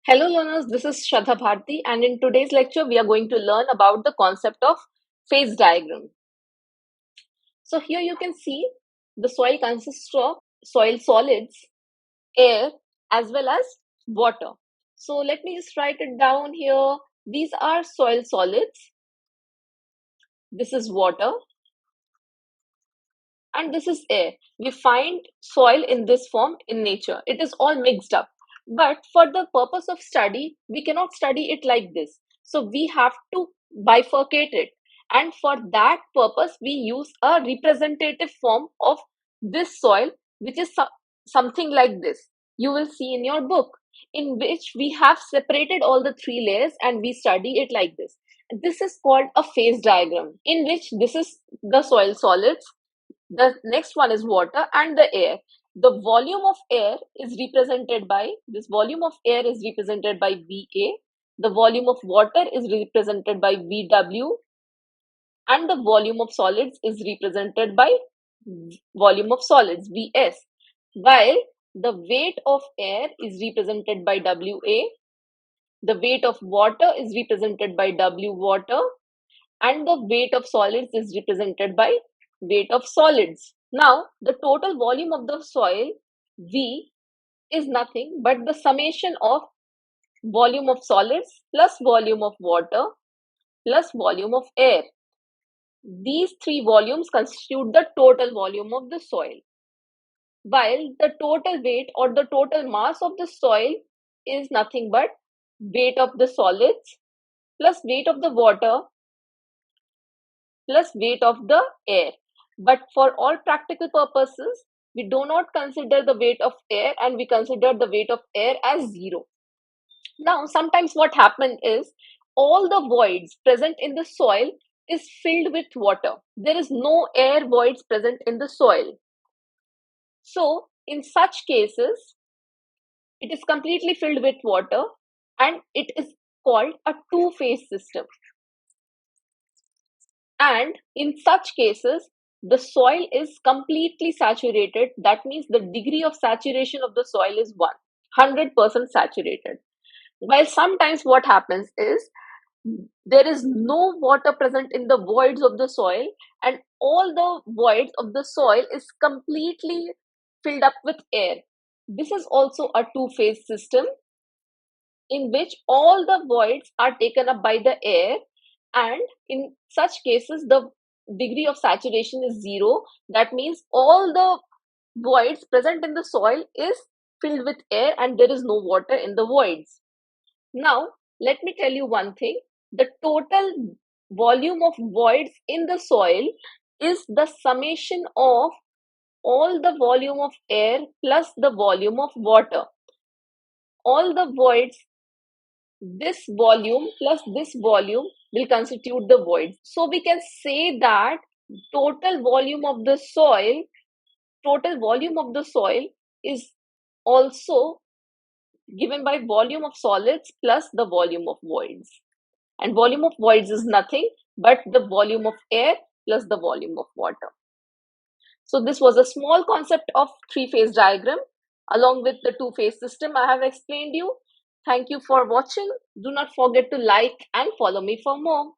Hello learners, this is Shraddha Bharti, and in today's lecture we are going to learn about the concept of phase diagram. So here you can see the soil consists of soil solids, air as well as water. So let me just write it down here. These are soil solids, this is water, and this is air. We find soil in this form in nature. It is all mixed up. But for the purpose of study, we cannot study it like this. So we have to bifurcate it. And for that purpose, we use a representative form of this soil, which is something like this. You will see in your book, in which we have separated all the three layers and we study it like this. This is called a phase diagram, in which this is the soil solids, the next one is water and the air. The volume of air is represented by, this volume of air is represented by VA, the volume of water is represented by VW, and the volume of solids is represented by volume of solids, VS, while the weight of air is represented by WA, the weight of water is represented by W water, and the weight of solids is represented by weight of solids. Now, the total volume of the soil, V, is nothing but the summation of volume of solids plus volume of water plus volume of air. These three volumes constitute the total volume of the soil, while the total weight or the total mass of the soil is nothing but weight of the solids plus weight of the water plus weight of the air. But for all practical purposes, we do not consider the weight of air and we consider the weight of air as zero. Now, sometimes what happens is all the voids present in the soil is filled with water. There is no air voids present in the soil. So, in such cases, it is completely filled with water and it is called a two-phase system. And in such cases, the soil is completely saturated. That means the degree of saturation of the soil is 100% saturated. While sometimes what happens is there is no water present in the voids of the soil, and all the voids of the soil is completely filled up with air. This is also a two-phase system in which all the voids are taken up by the air, and in such cases the degree of saturation is zero. That means all the voids present in the soil is filled with air and there is no water in the voids. Now let me tell you one thing. The total volume of voids in the soil is the summation of all the volume of air plus the volume of water. All the voids, this volume plus this volume will constitute the void. So we can say that total volume of the soil is also given by volume of solids plus the volume of voids. And volume of voids is nothing but the volume of air plus the volume of water. So this was a small concept of three-phase diagram along with the two-phase system I have explained you. Thank you for watching. Do not forget to like and follow me for more.